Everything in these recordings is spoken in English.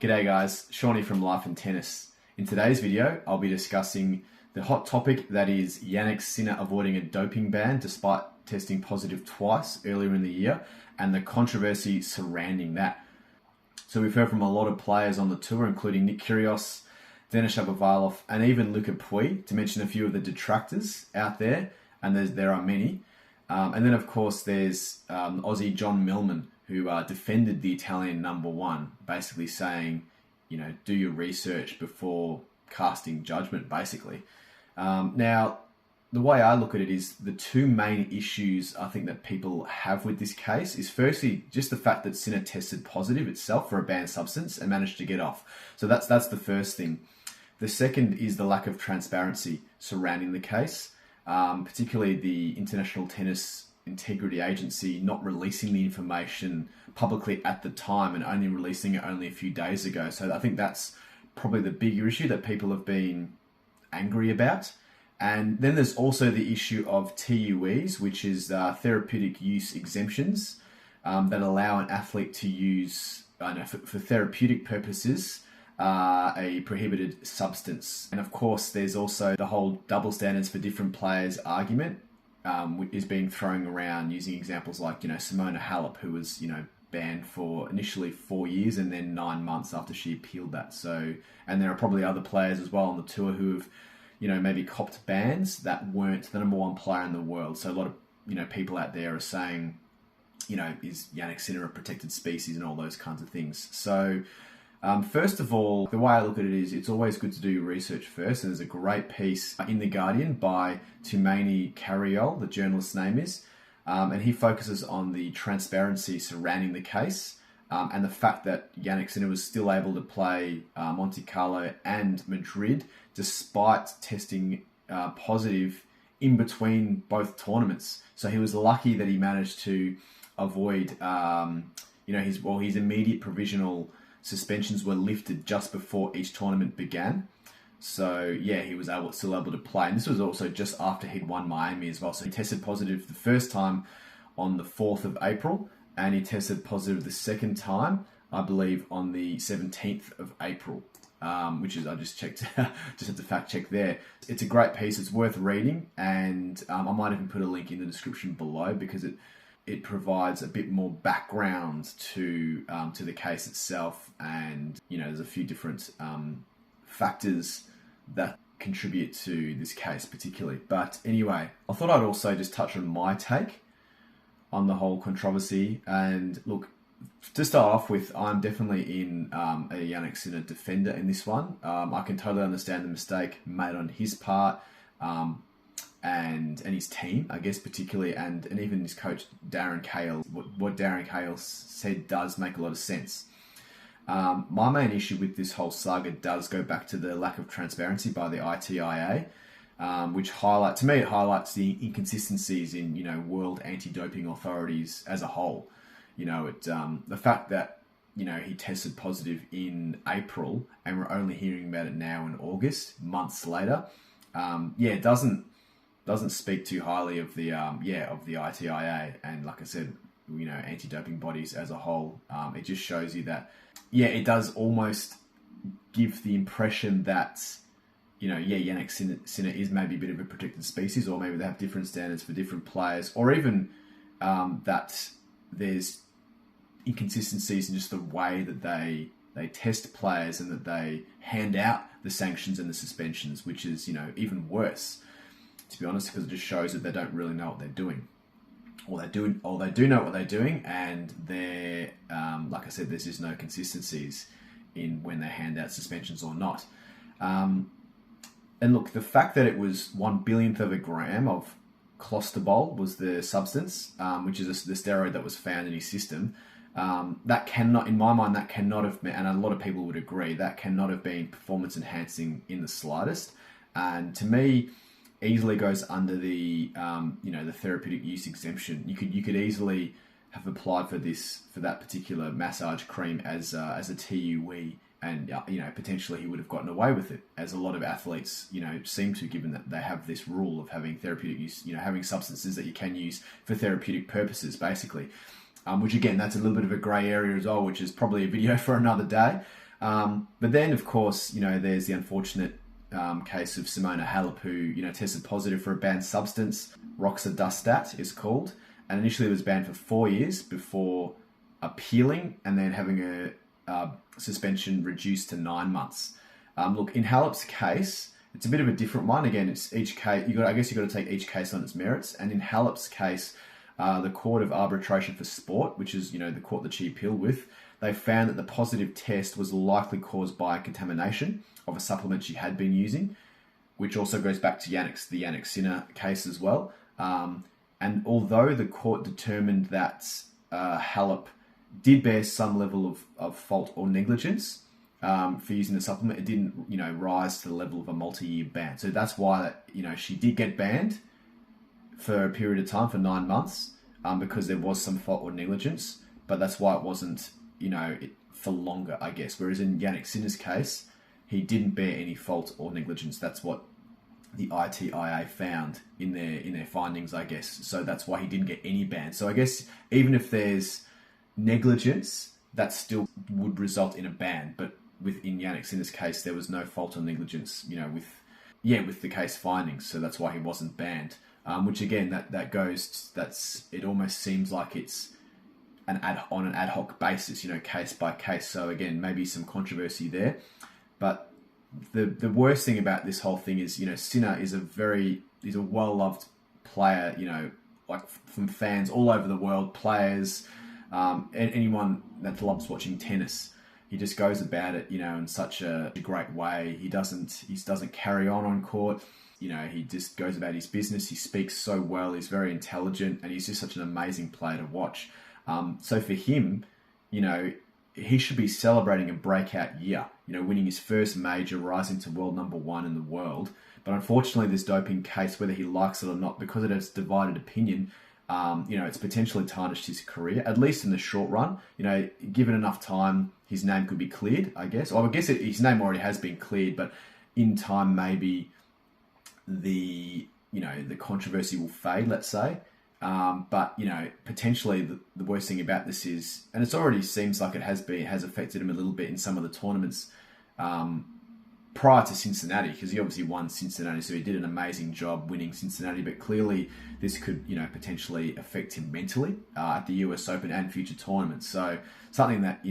G'day guys, Shawnee from Life and Tennis. In today's video, I'll be discussing the hot topic that is Jannik Sinner avoiding a doping ban despite testing positive twice earlier in the year and the controversy surrounding that. So we've heard from a lot of players on the tour, including Nick Kyrgios, Denis Shapovalov, and even Luca Pouille, to mention a few of the detractors out there, and there are many. And then of course there's Aussie John Millman, who defended the Italian number one, basically saying, do your research before casting judgment, basically. Now, the way I look at it is the two main issues I think that people have with this case is firstly, just the fact that Sinner tested positive itself for a banned substance and managed to get off. So that's the first thing. The second is the lack of transparency surrounding the case, particularly the International Tennis Integrity Agency not releasing the information publicly at the time and only releasing it only a few days ago. So I think that's probably the bigger issue that people have been angry about. And then there's also the issue of TUEs, which is Therapeutic Use Exemptions, that allow an athlete to use, for therapeutic purposes, a prohibited substance. And of course, there's also the whole double standards for different players argument, is being thrown around using examples like, Simona Halep, who was, banned for initially 4 years and then 9 months after she appealed that. So, and there are probably other players as well on the tour who have, maybe copped bans that weren't the number one player in the world. So a lot of, people out there are saying, is Jannik Sinner a protected species and all those kinds of things. So, first of all, the way I look at it is it's always good to do your research first. And there's a great piece in The Guardian by Tumaini Carriol, the journalist's name is, and he focuses on the transparency surrounding the case and the fact that Jannik Sinner was still able to play Monte Carlo and Madrid despite testing positive in between both tournaments. So he was lucky that he managed to avoid, his immediate provisional suspensions were lifted just before each tournament began. So yeah, he was still able to play. And this was also just after he'd won Miami as well. So he tested positive the first time on the 4th of April, and he tested positive the second time, I believe, on the 17th of April, which is, I just checked, just had to fact check there. It's a great piece. It's worth reading. And I might even put a link in the description below because it provides a bit more background to the case itself, and there's a few different factors that contribute to this case particularly. But anyway, I thought I'd also just touch on my take on the whole controversy. And look, to start off with, I'm definitely in a Jannik Sinner defender in this one. I can totally understand the mistake made on his part. And his team, I guess, particularly, and even his coach, Darren Cahill. What Darren Cahill said does make a lot of sense. My main issue with this whole saga does go back to the lack of transparency by the ITIA, which highlights the inconsistencies in, world anti-doping authorities as a whole. The fact that, he tested positive in April and we're only hearing about it now in August, months later, it doesn't speak too highly of the ITIA and, like I said, anti-doping bodies as a whole. It just shows you that, it does almost give the impression that, Jannik Sinner is maybe a bit of a protected species, or maybe they have different standards for different players, or even that there's inconsistencies in just the way that they test players and that they hand out the sanctions and the suspensions, which is, even worse, to be honest, because it just shows that they don't really know what they're doing. Or they do know what they're doing, and they're, like I said, there's just no consistencies in when they hand out suspensions or not. And look, the fact that it was 1/1000th of a gram of clostebol was the substance, which is the steroid that was found in his system, that cannot, in my mind, that cannot have been, and a lot of people would agree, that cannot have been performance enhancing in the slightest. And to me, easily goes under the the therapeutic use exemption. You could easily have applied for that particular massage cream as a TUE, and potentially he would have gotten away with it, as a lot of athletes seem to, given that they have this rule of having therapeutic use, having substances that you can use for therapeutic purposes, basically. Which again, that's a little bit of a grey area as well, which is probably a video for another day. But then, of course, there's the unfortunate case of Simona Halep, who, tested positive for a banned substance, roxadustat is called, and initially was banned for 4 years before appealing and then having a suspension reduced to 9 months. Look, in Halep's case, it's a bit of a different one. Again, it's each case. I guess you've got to take each case on its merits. And in Halep's case, the Court of Arbitration for Sport, which is the court that she appealed with, they found that the positive test was likely caused by contamination of a supplement she had been using, which also goes back to the Jannik Sinner case as well. And although the court determined that Halep did bear some level of fault or negligence for using the supplement, it didn't, rise to the level of a multi-year ban. So that's why, she did get banned for a period of time, for 9 months, because there was some fault or negligence. But that's why it wasn't, for longer, I guess. Whereas in Jannik Sinner's case, he didn't bear any fault or negligence. That's what the ITIA found in their findings, I guess. So that's why he didn't get any ban. So I guess even if there's negligence, that still would result in a ban. But within Jannik Sinner's case, there was no fault or negligence, with the case findings. So that's why he wasn't banned. Which again, it almost seems like it's on an ad hoc basis, case by case. So again, maybe some controversy there. But the worst thing about this whole thing is, Sinner is a well-loved player, like from fans all over the world, players, anyone that loves watching tennis. He just goes about it, in such a great way. He doesn't carry on court. He just goes about his business. He speaks so well. He's very intelligent, and he's just such an amazing player to watch. So for him, he should be celebrating a breakout year, winning his first major, rising to world number 1 in the world. But unfortunately, this doping case, whether he likes it or not, because it has divided opinion, it's potentially tarnished his career, at least in the short run. Given enough time, his name could be cleared, I guess. Or I guess his name already has been cleared, but in time, maybe the controversy will fade, let's say. But potentially the worst thing about this is, and it already seems like it has affected him a little bit in some of the tournaments prior to Cincinnati, because he obviously won Cincinnati, so he did an amazing job winning Cincinnati. But clearly, this could potentially affect him mentally at the US Open and future tournaments. So something that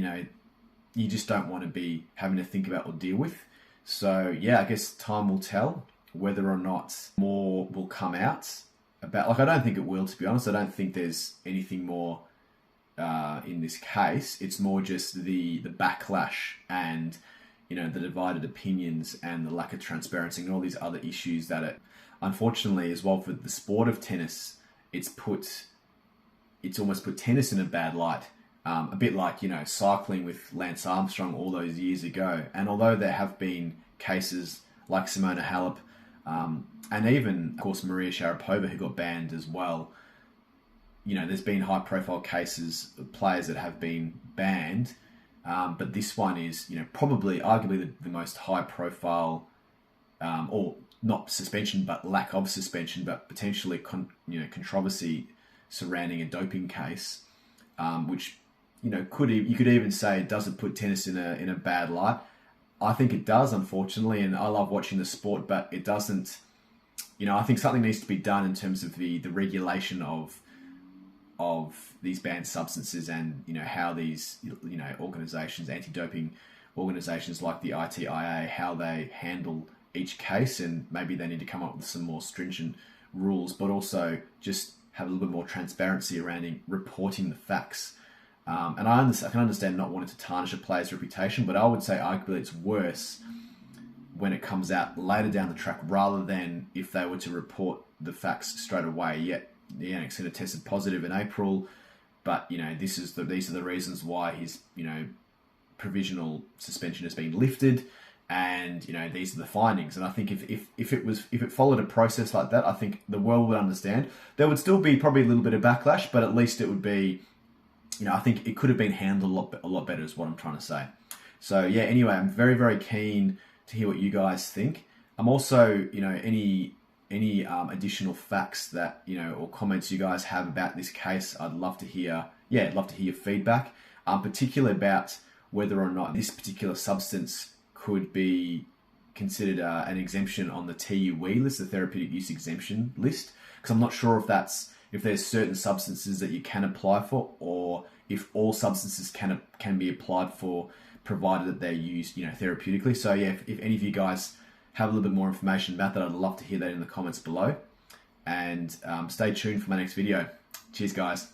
you just don't want to be having to think about or deal with. So yeah, I guess time will tell whether or not more will come out about. I don't think it will, to be honest. I don't think there's anything more in this case. It's more just the backlash and the divided opinions and the lack of transparency and all these other issues that unfortunately, as well, for the sport of tennis, it's almost put tennis in a bad light. A bit like cycling with Lance Armstrong all those years ago. And although there have been cases like Simona Halep, and even, of course, Maria Sharapova, who got banned as well. There's been high-profile cases of players that have been banned, but this one is, probably, arguably the most high-profile, or not suspension, but lack of suspension, but potentially, controversy surrounding a doping case, which, you could even say it doesn't put tennis in a bad light. I think it does, unfortunately, and I love watching the sport, but it doesn't. I think something needs to be done in terms of the regulation of these banned substances, and how these organizations, anti-doping organizations like the ITIA, how they handle each case, and maybe they need to come up with some more stringent rules, but also just have a little bit more transparency around reporting the facts. And I can understand not wanting to tarnish a player's reputation, but I would say arguably it's worse when it comes out later down the track rather than if they were to report the facts straight away. Yet the Jannik Sinner tested positive in April, but these are the reasons why his provisional suspension has been lifted, and these are the findings. And I think if it followed a process like that, I think the world would understand. There would still be probably a little bit of backlash, but at least it would be. I think it could have been handled a lot better is what I'm trying to say. So yeah, anyway, I'm very, very keen to hear what you guys think. I'm also, any additional facts that, or comments you guys have about this case, I'd love to hear. Yeah, I'd love to hear your feedback, particularly about whether or not this particular substance could be considered an exemption on the TUE list, the Therapeutic Use Exemption list, because I'm not sure if there's certain substances that you can apply for, or if all substances can be applied for, provided that they're used, therapeutically. So yeah, if any of you guys have a little bit more information about that, I'd love to hear that in the comments below. And stay tuned for my next video. Cheers, guys.